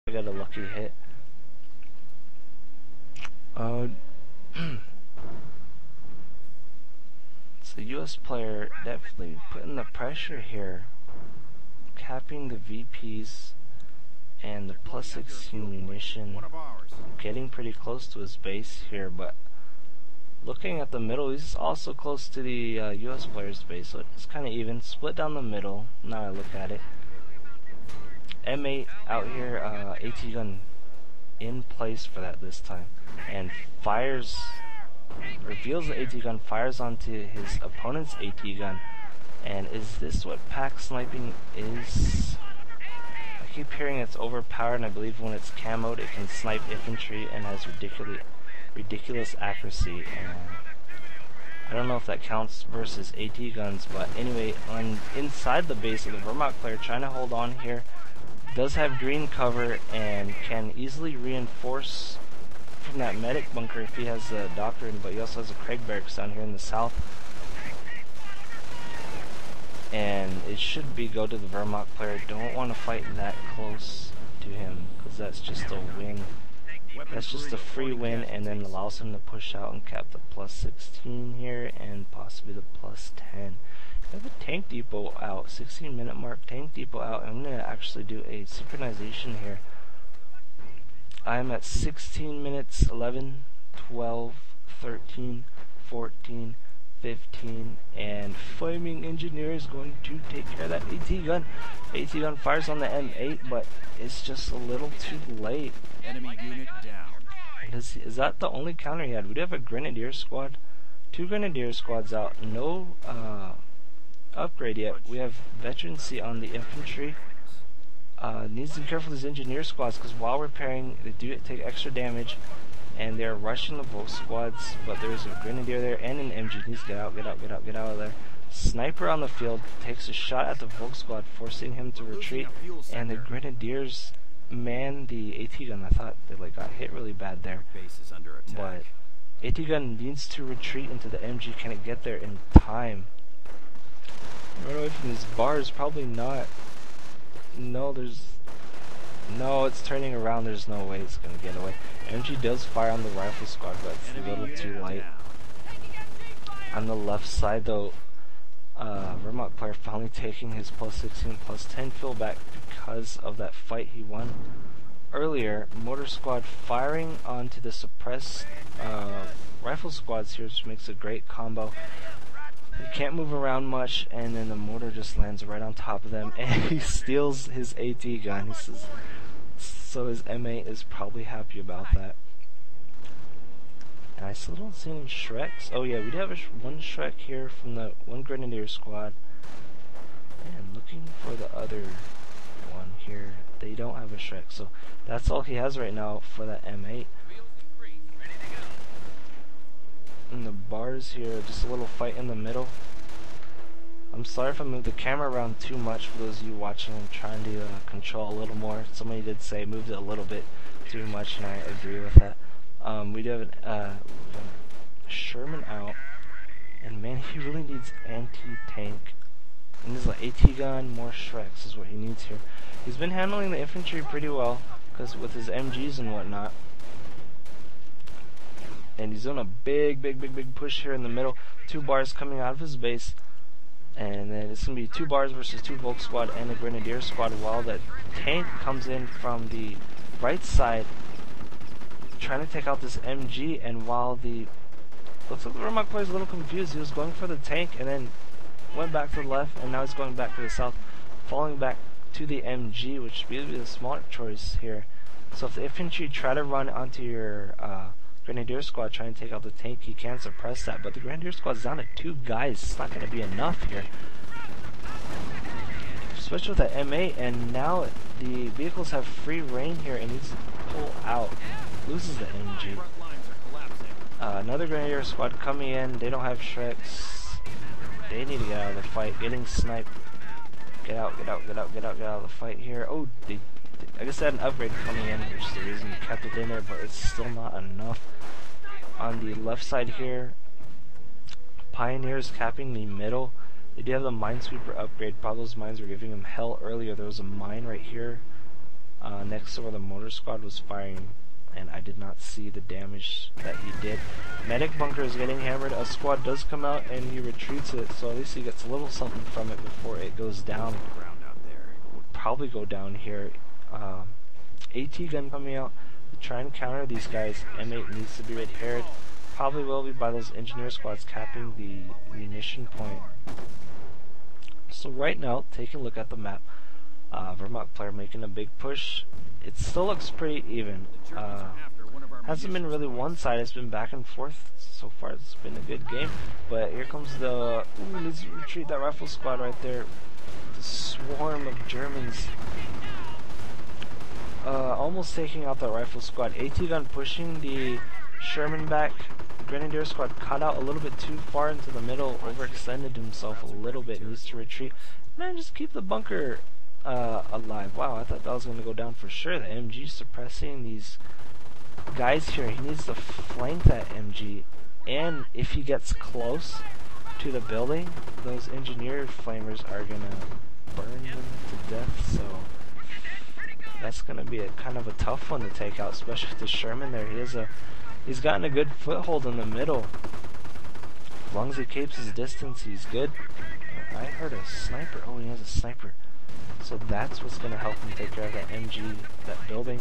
I got a lucky hit. It's the US player definitely putting the pressure here, capping the VPs and the plus 16 munition, getting pretty close to his base here, but looking at the middle, he's also close to the US player's base, so it's kind of even, split down the middle. Now I look at it, M8 out here, AT gun in place for that this time, and fires, reveals the AT gun, fires onto his opponent's AT gun. And is this what pack sniping is? I keep hearing it's overpowered, and I believe when it's camoed it can snipe infantry and has ridiculous accuracy, and I don't know if that counts versus AT guns. But anyway, on inside the base of the Wehrmacht player, trying to hold on here, does have green cover and can easily reinforce from that medic bunker if he has a doctrine, but he also has a Craig barracks down here in the south, and it should be go to the Wehrmacht player. Don't want to fight that close to him because that's just a win. That's just a free win, and then allows him to push out and cap the plus 16 here and possibly the plus 10. I have a tank depot out, 16-minute mark, tank depot out. I'm going to actually do a synchronization here. I'm at 16 minutes, 11, 12, 13, 14, 15, and Flaming Engineer is going to take care of that AT gun. AT gun fires on the M8, but it's just a little too late. Enemy unit down. Is that the only counter he had? We do have a Grenadier squad. 2 Grenadier squads out. No upgrade yet. We have veterancy on the infantry. Needs to be careful with his engineer squads, because while repairing they do take extra damage, and they're rushing the Volk squads, but there's a Grenadier there and an MG. Needs to get out, get out, get out, get out of there. Sniper on the field takes a shot at the Volk squad, forcing him to retreat, and the Grenadiers man the AT gun. I thought they got hit really bad there, but AT gun needs to retreat into the MG. Can it get there in time? Run away from these bars, probably not. No, it's turning around. There's no way it's gonna get away. MG does fire on the rifle squad, but it's a little too light. On the left side though, Wehrmacht player finally taking his plus 16, plus 10 fill back because of that fight he won earlier. Mortar squad firing onto the suppressed rifle squads here, which makes a great combo. He can't move around much, and then the mortar just lands right on top of them, and he steals his AT gun. He says, so his M8 is probably happy about that. And I still don't see any Shreks. Oh yeah, we do have one Shrek here from the one Grenadier squad, and looking for the other one here. They don't have a Shrek, so that's all he has right now for that M8. And the bars here, just a little fight in the middle. I'm sorry if I moved the camera around too much for those of you watching. I'm trying to control a little more. Somebody did say moved it a little bit too much, and I agree with that. We do have a Sherman out, and man, he really needs anti-tank. And this is an AT gun, more Shreks is what he needs here. He's been handling the infantry pretty well, because with his MGs and whatnot. And he's doing a big push here in the middle. 2 bars coming out of his base, and then it's going to be 2 bars versus 2 Volk squad and a Grenadier squad, while the tank comes in from the right side trying to take out this MG. And while the looks like the Wehrmacht player is a little confused, he was going for the tank and then went back to the left, and now he's going back to the south, falling back to the MG, which would be the smart choice here. So if the infantry try to run onto your Grenadier squad trying to take out the tank, he can suppress that, but the Grenadier squad's down to 2 guys. It's not going to be enough here, especially with that M8. And now the vehicles have free reign here, and needs to pull out. Loses the MG. Another Grenadier squad coming in. They don't have Shreks. They need to get out of the fight. Getting sniped. Get out, get out, get out, get out, get out of the fight here. Oh, I guess they had an upgrade coming in, which is the reason they kept it in there, but it's still not enough. On the left side here, Pioneers capping the middle. They do have the Minesweeper upgrade. Probably those mines were giving him hell earlier. There was a mine right here next to where the motor squad was firing, and I did not see the damage that he did. Medic bunker is getting hammered. A squad does come out and he retreats it, so at least he gets a little something from it before it goes down. Would probably go down here. AT gun coming out to try and counter these guys. M8 needs to be repaired. Probably will be by those engineer squads capping the munition point. So right now, taking a look at the map, Vermont player making a big push. It still looks pretty even. Hasn't been really one side, it's been back and forth. So far it's been a good game. But here comes the... Ooh, needs to retreat that rifle squad right there. The swarm of Germans. Almost taking out the rifle squad. AT gun pushing the Sherman back. Grenadier squad cut out a little bit too far into the middle, overextended himself a little bit, needs to retreat. Man, just keep the bunker alive. Wow, I thought that was going to go down for sure. The MG suppressing these guys here. He needs to flank that MG, and if he gets close to the building, those engineer flamers are going to burn them to death, so that's going to be a kind of a tough one to take out, especially with the Sherman there. He's gotten a good foothold in the middle. As long as he keeps his distance, he's good. I heard a sniper. Oh, he has a sniper. So that's what's going to help him take care of that MG, that building.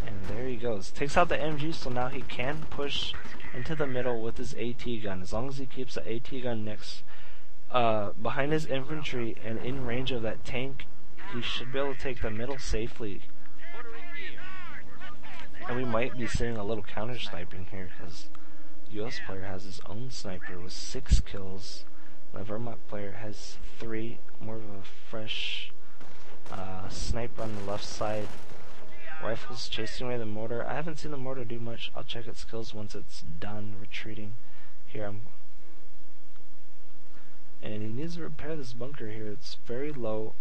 And there he goes. Takes out the MG, so now he can push into the middle with his AT gun. As long as he keeps the AT gun next, behind his infantry and in range of that tank, he should be able to take the middle safely. And we might be seeing a little counter sniping here, because the US player has his own sniper with 6 kills. The Vermont player has 3, more of a fresh sniper on the left side. Rifles chasing away the mortar. I haven't seen the mortar do much. I'll check its kills once it's done retreating. Here and he needs to repair this bunker here. It's very low.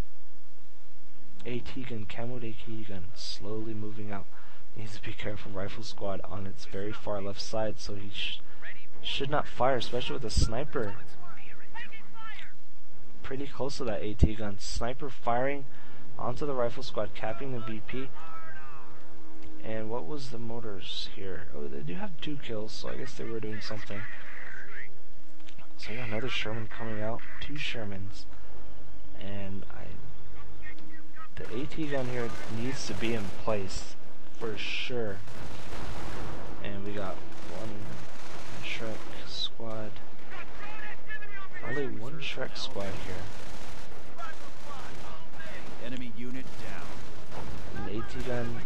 AT gun, camoed AT gun, slowly moving out. Needs to be careful. Rifle squad on its very far left side, so he should not fire, especially with a sniper pretty close to that AT gun. Sniper firing onto the rifle squad, capping the VP. And what was the mortars here? Oh, they do have 2 kills, so I guess they were doing something. So yeah, another Sherman coming out, 2 Shermans, and the AT gun here needs to be in place for sure. And we got 1 Shrek squad. Only 1 Shrek squad here. Enemy unit down. An AT gun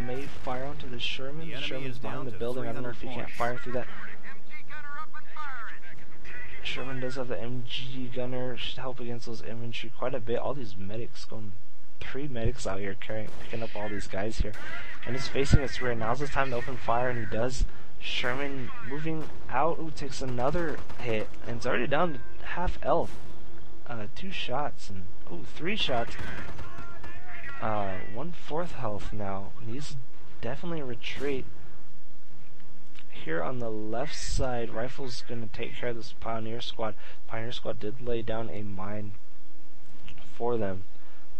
may fire onto the Sherman. The Sherman's behind the building. I don't know if he can't fire through that. Sherman does have the MG gunner. Should help against those infantry quite a bit. All these medics going. 3 medics out here picking up all these guys here. And he's facing its rear. Now's the time to open fire, and he does. Sherman moving out. Ooh, takes another hit. And it's already down to half health. 2 shots. And 3 shots. 1/4 health now. Needs definitely retreat. Here on the left side, Rifle's going to take care of this Pioneer squad. Pioneer squad did lay down a mine for them,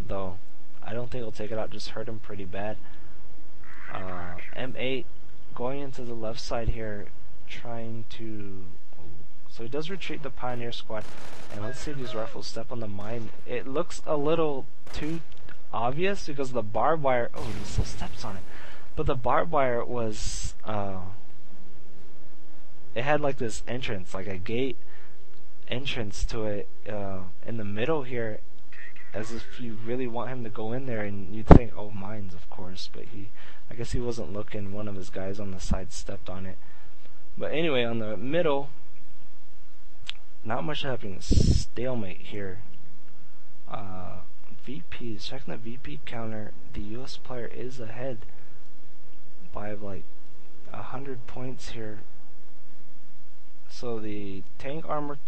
though. I don't think he'll take it out, just hurt him pretty bad. M8 going into the left side here, trying to... So he does retreat the Pioneer squad, and let's see if these Rifles step on the mine. It looks a little too obvious because the barbed wire... Oh, he still steps on it. But the barbed wire was... it had like this entrance, like a gate entrance to it in the middle here, as if you really want him to go in there, and you'd think, oh, mines, of course, but I guess he wasn't looking. One of his guys on the side stepped on it. But anyway, on the middle, not much happening. Stalemate here. VPs, checking the VP counter. The US player is ahead by like 100 points here. So the tank armor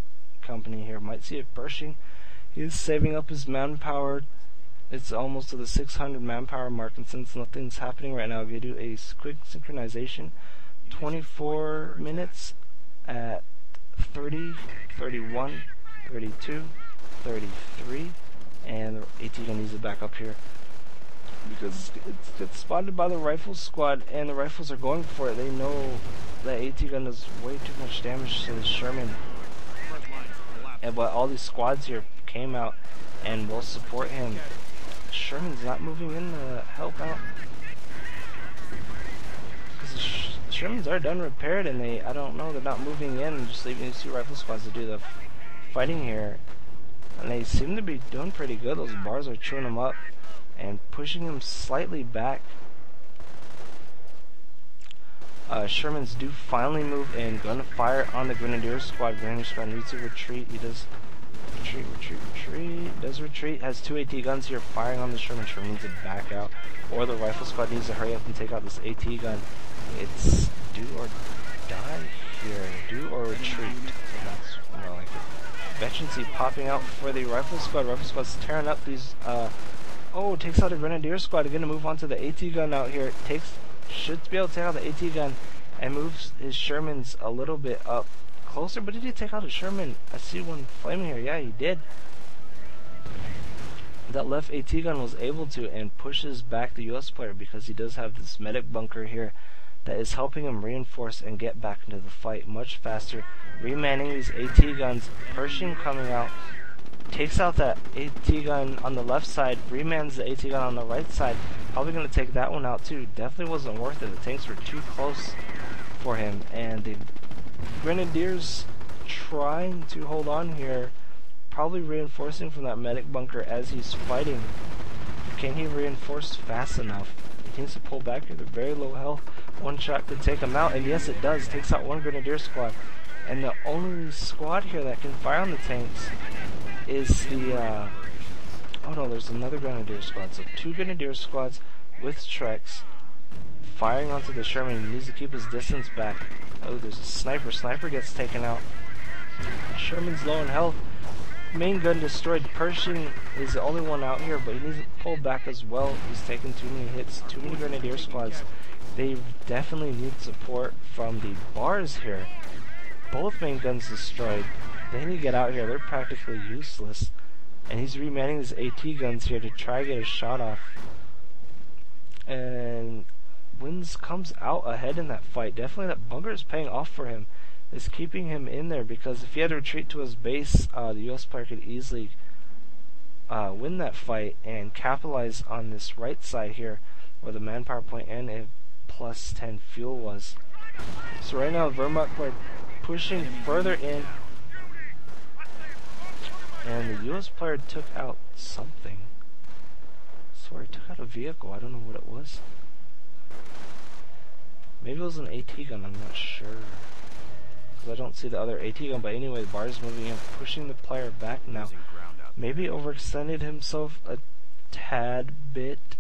company here might see it pushing. He's saving up his manpower. It's almost to the 600 manpower mark, and since nothing's happening right now, if you do a quick synchronization, 24 minutes at 30, 31, 32, 33, and AT gun needs it back up here. because it gets spotted by the rifle squad, and the rifles are going for it. They know that AT gun does way too much damage to the Sherman, but all these squads here came out and will support him. Sherman's not moving in to help out, because the Shermans are done repaired, and I don't know, they're not moving in and just leaving these two rifle squads to do the fighting here. And they seem to be doing pretty good. Those bars are chewing them up and pushing him slightly back. Shermans do finally move in. Gonna fire on the Grenadier squad. Grenadier squad needs to retreat. He does retreat. Does retreat. Has two AT guns here firing on the Sherman. Sherman needs to back out, or the rifle squad needs to hurry up and take out this AT gun. It's do or die here. Do or retreat. That's more like it. Veterancy popping out for the rifle squad. Rifle squad's tearing up these. Oh, takes out a Grenadier squad. They're gonna move on to the AT gun out here. Should be able to take out the AT gun and moves his Shermans a little bit up closer. But did he take out a Sherman? I see one flaming here. Yeah, he did. That left AT gun was able to, and pushes back the US player because he does have this medic bunker here that is helping him reinforce and get back into the fight much faster. Remanning these AT guns. Pershing coming out. Takes out that AT gun on the left side, remans the AT gun on the right side. Probably going to take that one out too. Definitely wasn't worth it. The tanks were too close for him, and the Grenadiers trying to hold on here, probably reinforcing from that medic bunker as he's fighting. Can he reinforce fast enough? He needs to pull back here. They're very low health. One shot could take him out, and yes, it does. Takes out one Grenadier squad, and the only squad here that can fire on the tanks is the, oh no, there's another Grenadier squad. So two Grenadier squads with Treks firing onto the Sherman. He needs to keep his distance back. Oh, there's a sniper. Sniper gets taken out. Sherman's low in health. Main gun destroyed. Pershing is the only one out here, but he needs to pull back as well. He's taking too many hits. Too many Grenadier squads. They definitely need support from the bars here. Both main guns destroyed. They need to get out here. They're practically useless. And he's remanning his AT guns here to try to get a shot off. And Wins comes out ahead in that fight. Definitely that bunker is paying off for him. It's keeping him in there, because if he had to retreat to his base, the US player could easily win that fight and capitalize on this right side here where the manpower point and a plus 10 fuel was. So right now Wehrmacht player pushing further in. And the US player took out something. I swear he took out a vehicle. I don't know what it was. Maybe it was an AT gun, I'm not sure. Because I don't see the other AT gun. But anyway, the bar is moving in, pushing the player back now. Maybe overextended himself a tad bit.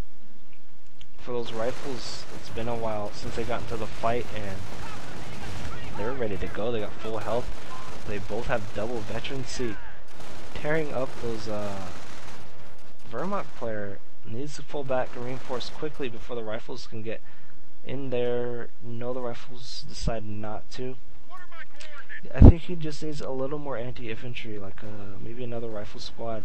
For those rifles, it's been a while since they got into the fight, and they're ready to go. They got full health. They both have double veterancy. Tearing up those Wehrmacht player needs to pull back and reinforce quickly before the rifles can get in there. No, the rifles decide not to. I think he just needs a little more anti-infantry, like maybe another rifle squad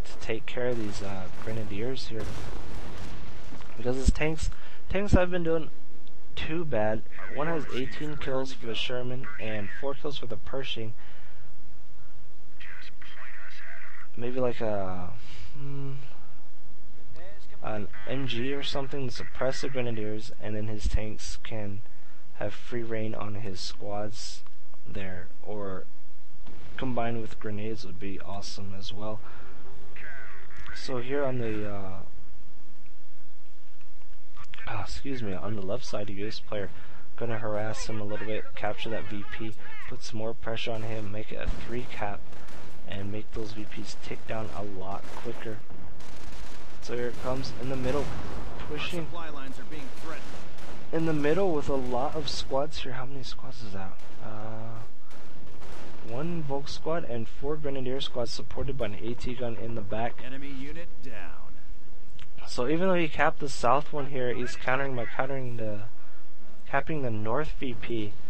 to take care of these Grenadiers here, because his tanks have been doing too bad. One has 18 kills for the Sherman and 4 kills for the Pershing. Maybe like an MG or something to suppress the Grenadiers, and then his tanks can have free reign on his squads there, or combined with grenades would be awesome as well. So here on the on the left side, the US player gonna harass him a little bit, capture that VP, put some more pressure on him, make it a 3 cap, and make those VPs tick down a lot quicker. So here it comes in the middle, pushing in the middle with a lot of squads here. How many squads is that? 1 Volk squad and 4 Grenadier squads supported by an AT gun in the back. Enemy unit down. So even though he capped the south one here, he's countering by capping the north VP.